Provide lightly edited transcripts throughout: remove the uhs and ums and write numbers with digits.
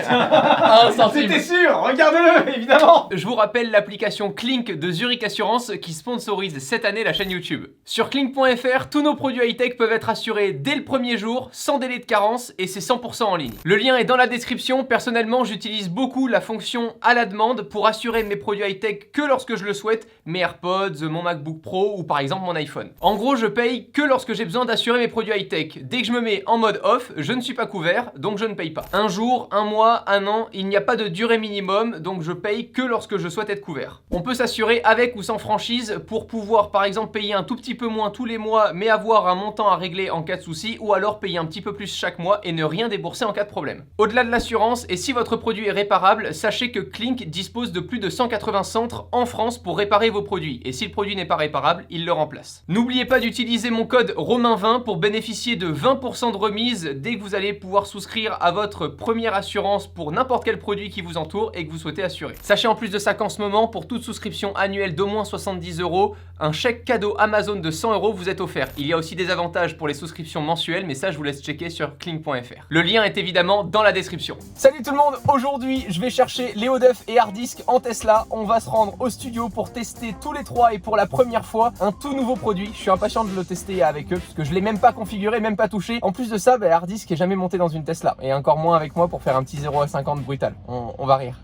1 centime. C'était sûr, regarde-le, évidemment. Je vous rappelle l'application Clink de Zurich Assurance qui sponsorise cette année la chaîne YouTube. Sur Clink.fr, tous nos produits high-tech peuvent être assurés dès le premier jour, sans délai de carence, et c'est 100% en ligne. Le lien est dans la description. Personnellement, j'utilise beaucoup la fonction à la demande pour assurer mes produits high-tech que lorsque je le souhaite, mes AirPods, mon MacBook Pro ou par exemple mon iPhone. En gros, je paye que lorsque j'ai besoin d'assurer mes produits high-tech. Dès que je me mets en mode off, je ne suis pas couvert, donc je ne paye pas. Un jour, un mois, un an, il n'y a pas de durée minimum, donc je paye que lorsque je souhaite être couvert. On peut s'assurer avec ou sans franchise pour pouvoir par exemple payer un tout petit peu moins tous les mois, mais avoir un montant à régler en cas de souci, ou alors payer un petit peu plus chaque mois et ne rien débourser en cas de problème. Au-delà de l'assurance, et si votre produit est réparable, sachez que Clink dispose de plus de 180 centres en France pour réparer vos produits, et si le produit n'est pas réparable, il le remplace. N'oubliez pas d'utiliser mon code Romain20 pour bénéficier de 20% de remise dès que vous allez pouvoir souscrire à votre première assurance pour n'importe quel produit qui vous entoure et que vous souhaitez assurer. Sachez en plus de ça qu'en ce moment, pour toute souscription annuelle d'au moins 70 €, un chèque cadeau Amazon de 100 € vous est offert. Il y a aussi des avantages pour les souscriptions mensuelles, mais ça je vous laisse checker sur Clink.fr. Le lien est évidemment dans la description. Salut tout le monde, aujourd'hui je vais chercher Léo Duff et Hardisk en Tesla. On va se rendre au studio pour tester tous les trois et pour la première fois un tout nouveau produit. Je suis impatient de le tester avec eux parce que je l'ai même pas configuré, même pas touché. En plus de ça, Hardisk est jamais monté dans une Tesla et encore moins avec moi pour faire un petit 0 à 50 brutal. On va rire.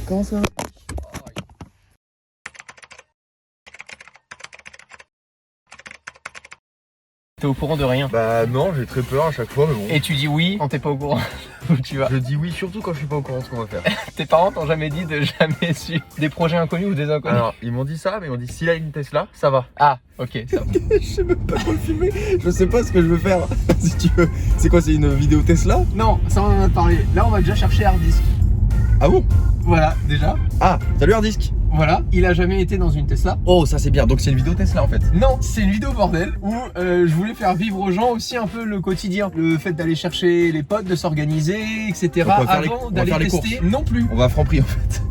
Comment ça va? T'es au courant de rien? Bah non, j'ai très peur à chaque fois, mais bon. Et tu dis oui quand t'es pas au courant où tu vas? Je dis oui surtout quand je suis pas au courant de ce qu'on va faire. Tes parents t'ont jamais dit de jamais suivre des projets inconnus ou des inconnus? Alors, ils m'ont dit ça, mais ils m'ont dit s'il a une Tesla, ça va. Ah, ok, ça va. Je sais même pas quoi le filmer, je sais pas ce que je veux faire. Si tu veux. C'est quoi, c'est une vidéo Tesla? Non, ça on en a parlé. Là on va déjà chercher Hardisk. Ah bon? Voilà, déjà. Ah, salut Hardisk. Voilà, il a jamais été dans une Tesla. Oh, ça c'est bien, donc c'est une vidéo Tesla en fait. Non, c'est une vidéo bordel où je voulais faire vivre aux gens aussi un peu le quotidien. Le fait d'aller chercher les potes, de s'organiser, etc. Donc on va faire Avant on va faire d'aller les tester, courses. non plus. On va à Franprix en fait.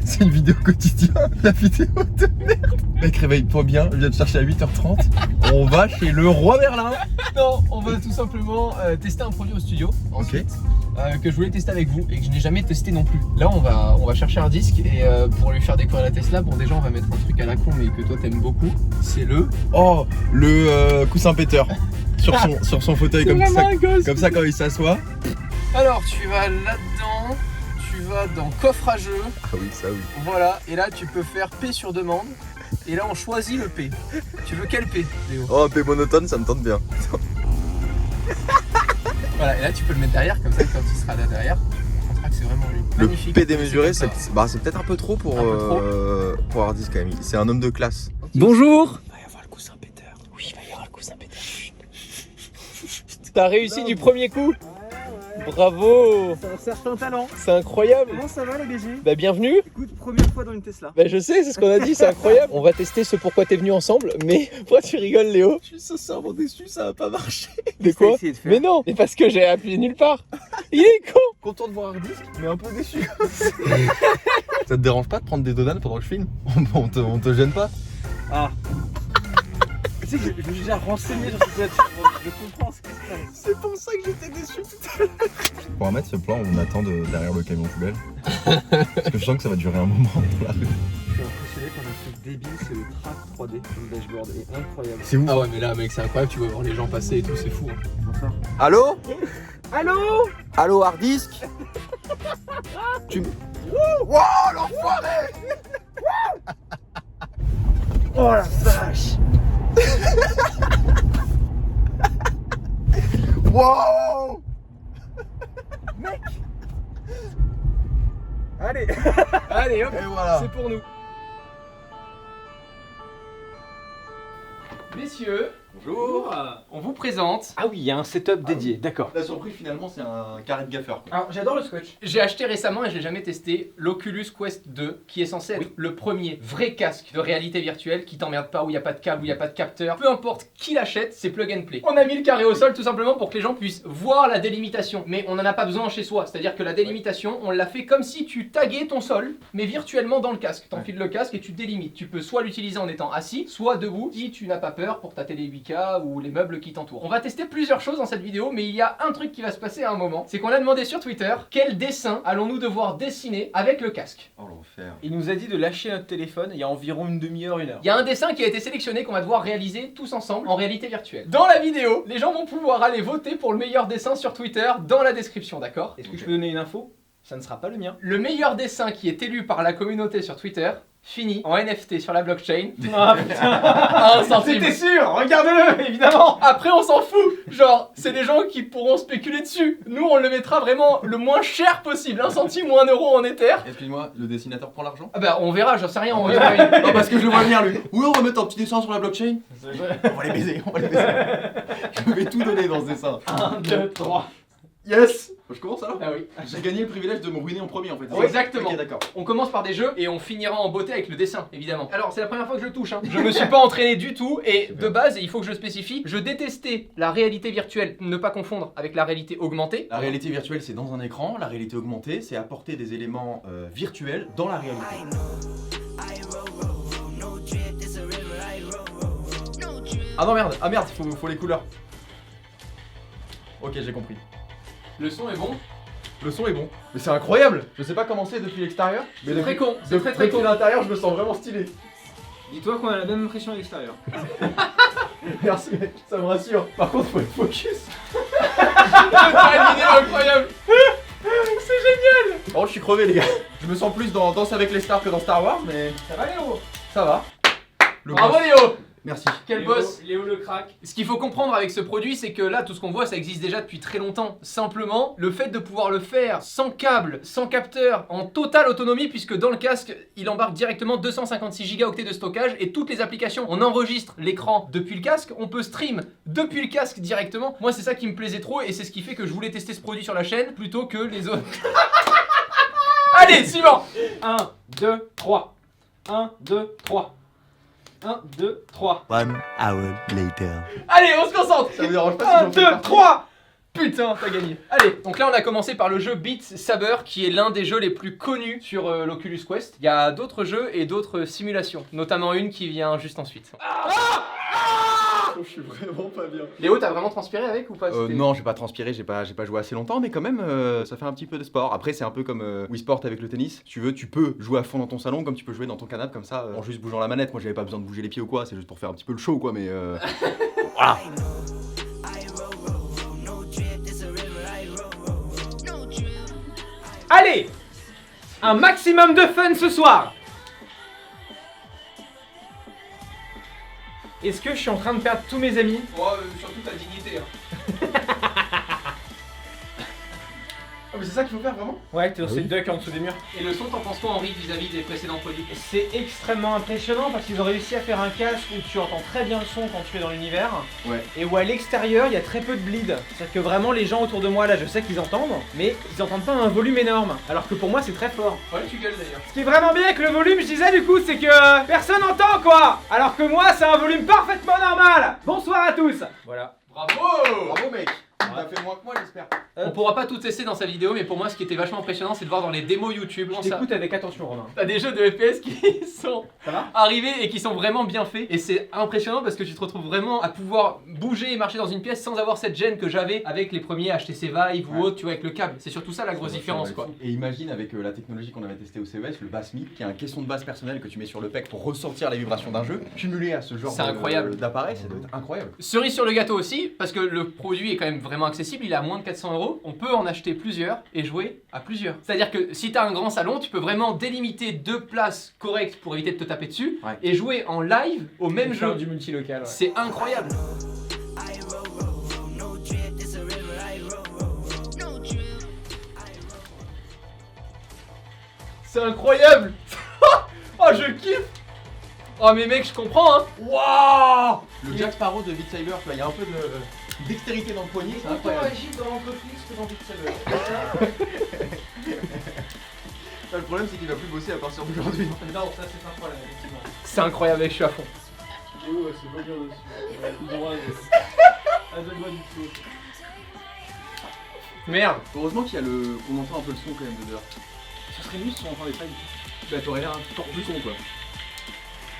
C'est une vidéo quotidien, la vidéo de merde. Mec, réveille-toi bien, je viens te chercher à 8h30. On va chez le roi Merlin. Non, on va tout simplement tester un produit au studio. Ensuite, que je voulais tester avec vous et que je n'ai jamais testé non plus. Là, on va chercher un disque et pour lui faire découvrir la Tesla, bon déjà on va mettre un truc à la con mais que toi t'aimes beaucoup. C'est le... Oh, le coussin péteur. Sur son fauteuil comme ça quand il s'assoit. Alors tu vas là-dedans, tu vas dans coffre à jeu. Ah oui, ça oui. Voilà, et là tu peux faire P sur demande. Et là on choisit le P. Tu veux quel P, Léo? Oh, un P monotone, ça me tente bien. Voilà, et là tu peux le mettre derrière, comme ça quand il sera là derrière, on pensera que c'est vraiment lui. Le Magnifique. P démesuré, C'est c'est comme peut-être un peu trop pour, Un peu trop. Hardisk quand même. C'est un homme de classe. ça. Bonjour. Il va y avoir le coussin péteur. Oui, il va y avoir le coussin péteur. T'as réussi du premier coup? Bravo! C'est un certain talent. C'est incroyable! Comment ça va les BG? Bah bienvenue! Écoute, première fois dans une Tesla. Bah je sais, c'est ce qu'on a dit, c'est incroyable! On va tester ce pourquoi t'es venu ensemble, mais pourquoi tu rigoles Léo? Je suis sincèrement déçu, ça va pas marcher. De quoi? essayé de faire Mais non! Mais parce que j'ai appuyé nulle part! Il est con! Content de voir Hardisk, mais un peu déçu. Ça te dérange pas de prendre des dodanes pendant que je filme? On te gêne pas? Ah. Tu sais que je me suis déjà renseigné sur cette voiture, donc je comprends ce qui se passe. C'est pour ça que j'étais déçu tout à l'heure. Pour mettre ce plan, on attend derrière le camion poubelle. Parce que je sens que ça va durer un moment dans la rue. Je suis impressionné par un truc débile, c'est le track 3D. Le dashboard est incroyable. C'est où? Ah ouais, mais là, mec, c'est incroyable, tu vas voir les gens passer et tout, c'est fou. Hein. Bonsoir. Allô? Allô? Allô Hardisk? Tu me... Wow, l'enfoiré! Oh la vache! Wow! Mec! Allez! Allez, hop, Et voilà. c'est pour nous. Messieurs, Bonjour. On vous présente. Ah oui, il y a un setup dédié, d'accord. La surprise finalement c'est un carré de gaffeur. quoi. Alors j'adore le scotch. J'ai acheté récemment et je l'ai jamais testé l'Oculus Quest 2 qui est censé être le premier vrai casque de réalité virtuelle qui t'emmerde pas, où il n'y a pas de câble, où il n'y a pas de capteur. Peu importe qui l'achète, c'est plug and play. On a mis le carré au sol tout simplement pour que les gens puissent voir la délimitation. Mais on n'en a pas besoin chez soi. C'est-à-dire que la délimitation, on l'a fait comme si tu taguais ton sol, mais virtuellement dans le casque. T'enfiles le casque et tu délimites. Tu peux soit l'utiliser en étant assis, soit debout si tu n'as pas peur pour ta télé 8K ou les meubles qui t'entourent. On va tester plusieurs choses dans cette vidéo, mais il y a un truc qui va se passer à un moment. C'est qu'on a demandé sur Twitter quel dessin allons-nous devoir dessiner avec le casque. Oh l'enfer. Il nous a dit de lâcher notre téléphone il y a environ une demi-heure, 1 heure. Il y a un dessin qui a été sélectionné qu'on va devoir réaliser tous ensemble en réalité virtuelle. Dans la vidéo, les gens vont pouvoir aller voter pour le meilleur dessin sur Twitter dans la description, d'accord? Est-ce que je peux donner une info? Ça ne sera pas le mien. Le meilleur dessin qui est élu par la communauté sur Twitter finit en NFT sur la blockchain Ah putain. à 1 centime. C'était sûr, regarde-le, évidemment. Après on s'en fout, genre c'est des gens qui pourront spéculer dessus. Nous on le mettra vraiment le moins cher possible, 1 centime ou 1 euro en Ether. Excuse-moi, le dessinateur prend l'argent? Ah bah on verra, j'en sais rien, on verra. Non parce que je le vois venir lui. Oui on va mettre un petit dessin sur la blockchain. On va les baiser, on va les baiser. Je vais tout donner dans ce dessin. 1, 2, 3. Yes. Je commence alors? Ah oui. J'ai gagné le privilège de me ruiner en premier en fait. Ouais, exactement. Ok d'accord. On commence par des jeux et on finira en beauté avec le dessin, évidemment. Alors, c'est la première fois que je le touche, hein. Je me suis pas entraîné du tout et de base, il faut que je le spécifie, je détestais la réalité virtuelle, ne pas confondre avec la réalité augmentée. La réalité virtuelle c'est dans un écran, la réalité augmentée c'est apporter des éléments virtuels dans la réalité. Ah non merde, faut les couleurs. Ok j'ai compris. Le son est bon. Le son est bon. Mais c'est incroyable. Je sais pas comment c'est depuis l'extérieur. Mais C'est très con, c'est depuis très con. l'intérieur je me sens vraiment stylé. Dis-toi qu'on a la même impression à l'extérieur. Merci mec, ça me rassure. Par contre faut être focus. Une vidéo incroyable. Par contre je suis crevé les gars. Je me sens plus dans Danse avec les stars que dans Star Wars mais Ça va Léo? ça va. Le Bravo boss. Léo. Merci. Quel boss. Léo le crack. Ce qu'il faut comprendre avec ce produit, c'est que là, tout ce qu'on voit, ça existe déjà depuis très longtemps. Simplement, le fait de pouvoir le faire sans câble, sans capteur, en totale autonomie, puisque dans le casque, il embarque directement 256 Go de stockage et toutes les applications. On enregistre l'écran depuis le casque, on peut stream depuis le casque directement. Moi, c'est ça qui me plaisait trop et c'est ce qui fait que je voulais tester ce produit sur la chaîne plutôt que les autres. Allez, suivant. 1, 2, 3. 1, 2, 3. 1, 2, 3. 1 hour later. Allez, on se concentre. Ça me dérange pas 1, si 2, 3. Putain, t'as gagné. Allez, donc là on a commencé par le jeu Beat Saber qui est l'un des jeux les plus connus sur l'Oculus Quest. Il y a d'autres jeux et d'autres simulations, notamment une qui vient juste ensuite. Je suis vraiment pas bien. Léo, t'as vraiment transpiré avec ou pas? C'était- Non, j'ai pas transpiré, j'ai pas joué assez longtemps, mais quand même, ça fait un petit peu de sport. Après, c'est un peu comme Wii Sport avec le tennis. Si tu veux, tu peux jouer à fond dans ton salon, comme tu peux jouer dans ton canapé, comme ça, en juste bougeant la manette. Moi, j'avais pas besoin de bouger les pieds ou quoi, c'est juste pour faire un petit peu le show, quoi, mais voilà. Allez, un maximum de fun ce soir. Est-ce que je suis en train de perdre tous mes amis? Surtout ta dignité. Ah, mais c'est ça qu'il faut faire vraiment? Ouais, t'es dans oui. ces ducks en dessous des murs. Et le son, t'en penses quoi Henri vis-à-vis des précédents produits? C'est extrêmement impressionnant parce qu'ils ont réussi à faire un casque où tu entends très bien le son quand tu es dans l'univers Ouais. et où à l'extérieur il y a très peu de bleed. C'est-à-dire que vraiment les gens autour de moi là je sais qu'ils entendent mais ils entendent pas un volume énorme alors que pour moi c'est très fort. Ouais, tu gueules d'ailleurs. Ce qui est vraiment bien avec le volume je disais du coup c'est que personne n'entend quoi alors que moi c'est un volume parfaitement normal. Bonsoir à tous. Voilà. Bravo. Bravo, mec! T'as fait moins que moi, j'espère. On pourra pas tout tester dans sa vidéo, mais pour moi, ce qui était vachement impressionnant, c'est de voir dans les démos YouTube. Je t'écoute avec attention Romain. T'as des jeux de FPS qui sont Ça va? arrivés et qui sont vraiment bien faits. Et c'est impressionnant parce que tu te retrouves vraiment à pouvoir bouger et marcher dans une pièce sans avoir cette gêne que j'avais avec les premiers HTC Vive ou autres, tu vois, avec le câble. C'est surtout ça la grosse différence, quoi. Et imagine avec la technologie qu'on avait testée au CES, le bass mic, qui est un caisson de basse personnel que tu mets sur le pec pour ressentir les vibrations d'un jeu, cumulé à ce genre C'est incroyable. d'appareil, ça doit être incroyable. Cerise sur le gâteau aussi, parce que le produit est quand même vraiment accessible, il est à moins de 400 €. On peut en acheter plusieurs et jouer à plusieurs. C'est-à-dire que si t'as un grand salon, tu peux vraiment délimiter 2 places correctes pour éviter de te taper dessus Ouais. et jouer en live au même jeu. Du multilocal. Ouais. C'est incroyable. C'est incroyable. Oh, je kiffe. Oh mais mec, je comprends hein. Waouh. Le Jack Sparrow de Beat Saber, tu vois, il y a un peu de dextérité dans le poignet, c'est Autant incroyable. agile dans l'entreprise que dans Beat Saber. Le problème, c'est qu'il va plus bosser à partir d'aujourd'hui. Non, ça c'est un problème, effectivement. C'est incroyable, mec, je suis à fond. C'est pas bien dessus. Merde. Heureusement qu'il y a qu'on entend un peu le son quand même de dehors. Ce serait mieux si on entendait pas du tout. Bah, t'aurais l'air un tordu con quoi.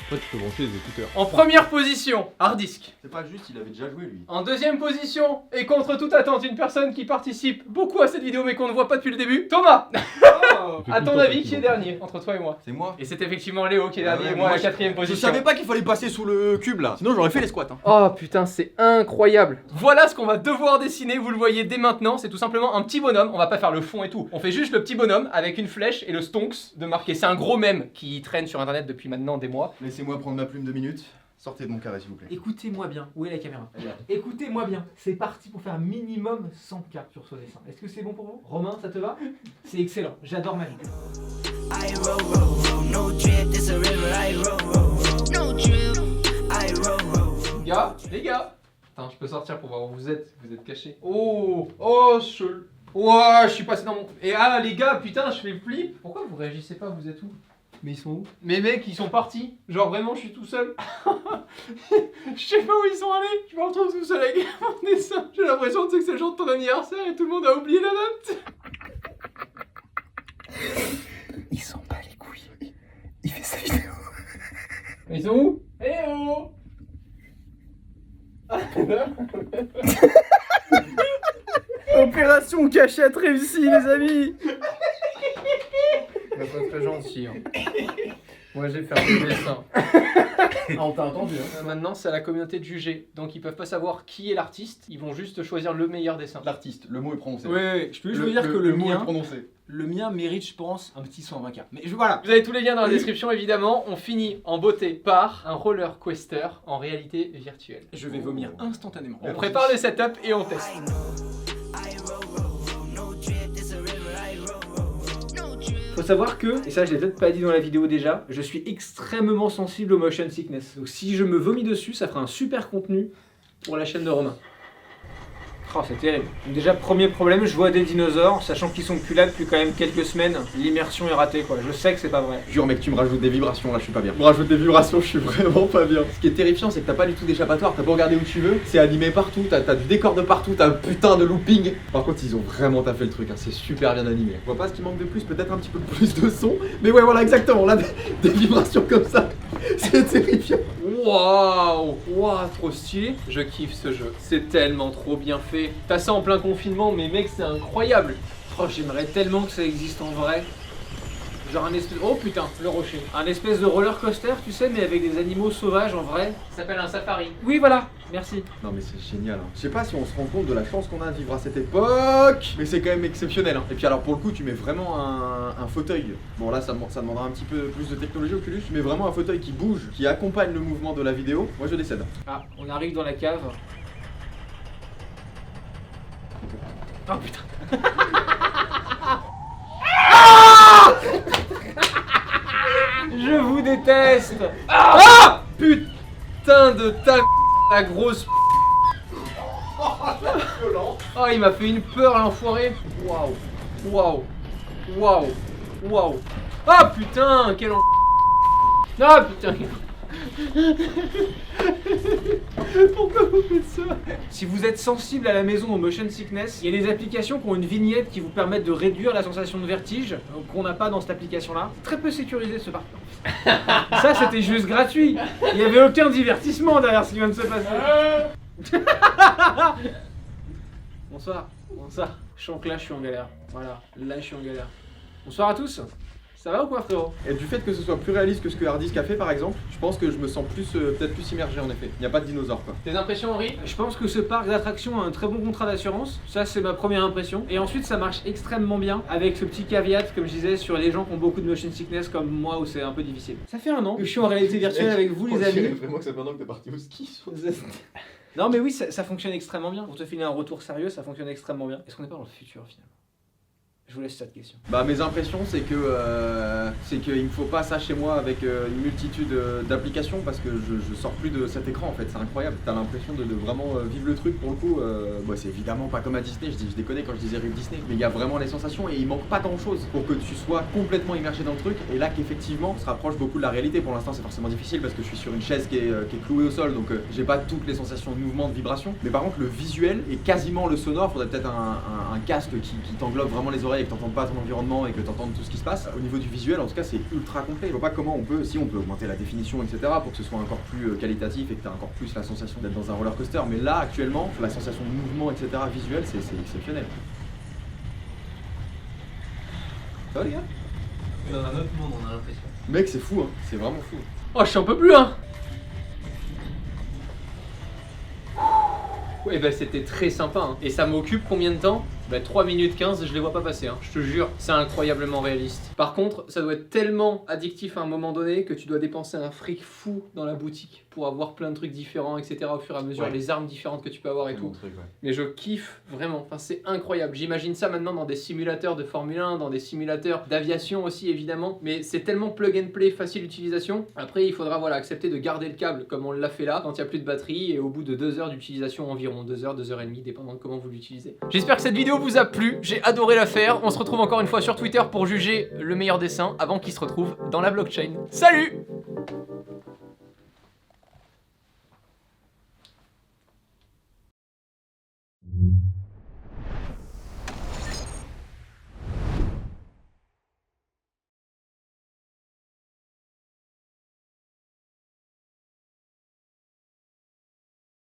Toi, tu peux brancher les écouteurs. En première position, hard disk. C'est pas juste, il avait déjà joué lui. En deuxième position, et contre toute attente, une personne qui participe beaucoup à cette vidéo mais qu'on ne voit pas depuis le début, Thomas. À ton avis, qui est dernier entre toi et moi? C'est moi. Et c'est effectivement Léo qui est dernier Ah ouais, et moi à la je- quatrième Je position. savais pas qu'il fallait passer sous le cube là. Sinon, j'aurais fait les squats. Hein. Oh putain, c'est incroyable. Voilà ce qu'on va devoir dessiner, vous le voyez dès maintenant, c'est tout simplement un petit bonhomme, on va pas faire le fond et tout. On fait juste le petit bonhomme avec une flèche et le stonks de marquer. C'est un gros mème qui traîne sur internet depuis maintenant des mois. Laissez-moi prendre ma plume 2 minutes. Sortez de mon carré s'il vous plaît. Écoutez-moi bien, où est la caméra? Écoutez-moi bien, c'est parti pour faire minimum 100K sur ce dessin. Est-ce que c'est bon pour vous? Romain, ça te va? C'est excellent, j'adore ma vie. I roll, roll, roll, no drip, this a river. I roll, roll, roll, no drip. I roll, roll. Les gars. Attends, je peux sortir pour voir où vous êtes cachés. Oh, ouais, je suis passé dans mon... Et ah les gars, putain, je fais flip. Pourquoi vous réagissez pas, vous êtes où? Mais ils sont où? Mes mecs, ils sont partis. Genre vraiment, je suis tout seul. Je sais pas où ils sont allés. Je me retrouve tout seul avec mon dessin. J'ai l'impression que c'est le jour de ton anniversaire et tout le monde a oublié la date. Ils sont pas les couilles. Il fait sa vidéo. Ils sont où? Eh oh. Opération cachette réussie, les amis! C'est pas très gentil. Moi j'ai fait un dessin. On t'a entendu, hein? Maintenant c'est à la communauté de juger. Donc ils peuvent pas savoir qui est l'artiste. Ils vont juste choisir le meilleur dessin. L'artiste, le mot est prononcé. Ouais, je peux juste vous dire que le mot est mien, prononcé. mérite, je pense, un petit 120K. Mais voilà. Vous avez tous les liens dans la description évidemment. On finit en beauté par un roller coaster en réalité virtuelle. Je vais vomir instantanément. On prépare le setup et on teste. I roll, roll, roll, no drip, this a river. I roll, roll, roll, no drip. Faut savoir que, et ça je l'ai peut-être pas dit dans la vidéo déjà, je suis extrêmement sensible au motion sickness. Donc si je me vomis dessus, ça fera un super contenu pour la chaîne de Romain. Oh, c'est terrible. Donc déjà, premier problème, je vois des dinosaures, sachant qu'ils sont plus là depuis quand même quelques semaines. L'immersion est ratée, quoi. Je sais que c'est pas vrai. Jure mec, tu me rajoutes des vibrations là, je suis pas bien. Tu me rajoutes des vibrations, je suis vraiment pas bien. Ce qui est terrifiant, c'est que t'as pas du tout d'échappatoire, t'as beau regarder où tu veux, c'est animé partout, t'as du décor de partout, t'as un putain de looping. Par contre, ils ont vraiment taffé le truc, hein. C'est super bien animé. Je vois pas ce qui manque de plus, peut-être un petit peu plus de son, mais ouais, voilà, exactement, là, des vibrations comme ça, c'est terrifiant. Waouh, waouh, trop stylé. Je kiffe ce jeu. C'est tellement trop bien fait. T'as ça en plein confinement, mais mec, c'est incroyable. Oh, j'aimerais tellement que ça existe en vrai. Genre un espèce... Oh putain, le rocher. Un espèce de roller coaster, tu sais, mais avec des animaux sauvages en vrai. Ça s'appelle un safari. Oui, voilà. Merci. Non mais c'est génial, hein. Je sais pas si on se rend compte de la chance qu'on a de vivre à cette époque, mais c'est quand même exceptionnel, hein. Et puis alors pour le coup, tu mets vraiment un fauteuil. Bon là, ça demandera un petit peu plus de technologie Oculus, tu mets vraiment un fauteuil qui bouge, qui accompagne le mouvement de la vidéo. Moi je décède. Ah, on arrive dans la cave. Oh putain. Je vous déteste. Ah putain de ta la grosse. Oh, il m'a fait une peur l'enfoiré. Waouh, waouh, waouh, waouh. Ah putain, quel en... Ah putain. Pourquoi vous faites ça? Si vous êtes sensible à la maison au motion sickness, il y a des applications qui ont une vignette qui vous permettent de réduire la sensation de vertige qu'on n'a pas dans cette application-là. Très peu sécurisé ce parcours. Ça c'était juste gratuit. Il n'y avait aucun divertissement derrière ce qui vient de se passer. Bonsoir. Bonsoir. Je sens que là je suis en galère. Voilà, là je suis en galère. Bonsoir à tous. Ça va ou quoi frérot? Et du fait que ce soit plus réaliste que ce que Hardisk a fait par exemple, je pense que je me sens plus peut-être plus immergé en effet. Il n'y a pas de dinosaures quoi. Tes impressions, Henri? Je pense que ce parc d'attractions a un très bon contrat d'assurance, ça c'est ma première impression. Et ensuite ça marche extrêmement bien avec ce petit caveat comme je disais sur les gens qui ont beaucoup de motion sickness comme moi où c'est un peu difficile. Ça fait un an que je suis en réalité virtuelle avec vous les amis. Vraiment que c'est maintenant que t'es parti au ski. Non mais oui ça fonctionne extrêmement bien. Pour te filer un retour sérieux ça fonctionne extrêmement bien. Est-ce qu'on n'est pas dans le futur finalement? Je Je vous laisse cette question. Bah mes impressions c'est que il me faut pas ça chez moi avec une multitude d'applications parce que je sors plus de cet écran en fait, c'est incroyable. T'as l'impression de vraiment vivre le truc pour le coup. Bah, c'est évidemment pas comme à Disney, je déconnais quand je disais Rive Disney, mais il y a vraiment les sensations et il manque pas grand chose pour que tu sois complètement immergé dans le truc et là qu'effectivement on se rapproche beaucoup de la réalité. Pour l'instant c'est forcément difficile parce que je suis sur une chaise qui est clouée au sol donc j'ai pas toutes les sensations de mouvement, de vibration, mais par contre le visuel et quasiment le sonore, faudrait peut-être un casque qui t'englobe vraiment les oreilles et que t'entends pas ton environnement et que t'entends tout ce qui se passe. Au niveau du visuel en tout cas c'est ultra complet. Je vois pas comment on peut augmenter la définition etc pour que ce soit encore plus qualitatif et que t'as encore plus la sensation d'être dans un roller coaster, mais là actuellement la sensation de mouvement etc visuel c'est exceptionnel. Ça va les gars? Dans un autre monde on a l'impression. Mec c'est fou hein, c'est vraiment fou. Oh je suis un peu plus hein. Ouais bah c'était très sympa hein. Et ça m'occupe combien de temps? Bah 3 minutes 15, je les vois pas passer hein. Je te jure, c'est incroyablement réaliste. Par contre, ça doit être tellement addictif à un moment donné que tu dois dépenser un fric fou dans la boutique pour avoir plein de trucs différents, etc. au fur et à mesure, Ouais. les armes différentes que tu peux avoir et C'est tout. mon truc, ouais. Mais je kiffe vraiment, enfin, c'est incroyable. J'imagine ça maintenant dans des simulateurs de Formule 1, dans des simulateurs d'aviation aussi évidemment. Mais c'est tellement plug and play, facile d'utilisation. Après, il faudra voilà, accepter de garder le câble comme on l'a fait là, quand il n'y a plus de batterie et au bout de 2 heures d'utilisation environ, 2 heures, 2 heures et demie, dépendant de comment vous l'utilisez. J'espère que cette vidéo vous a plu, j'ai adoré la faire. On se retrouve encore une fois sur Twitter pour juger le meilleur dessin avant qu'il se retrouve dans la blockchain. Salut!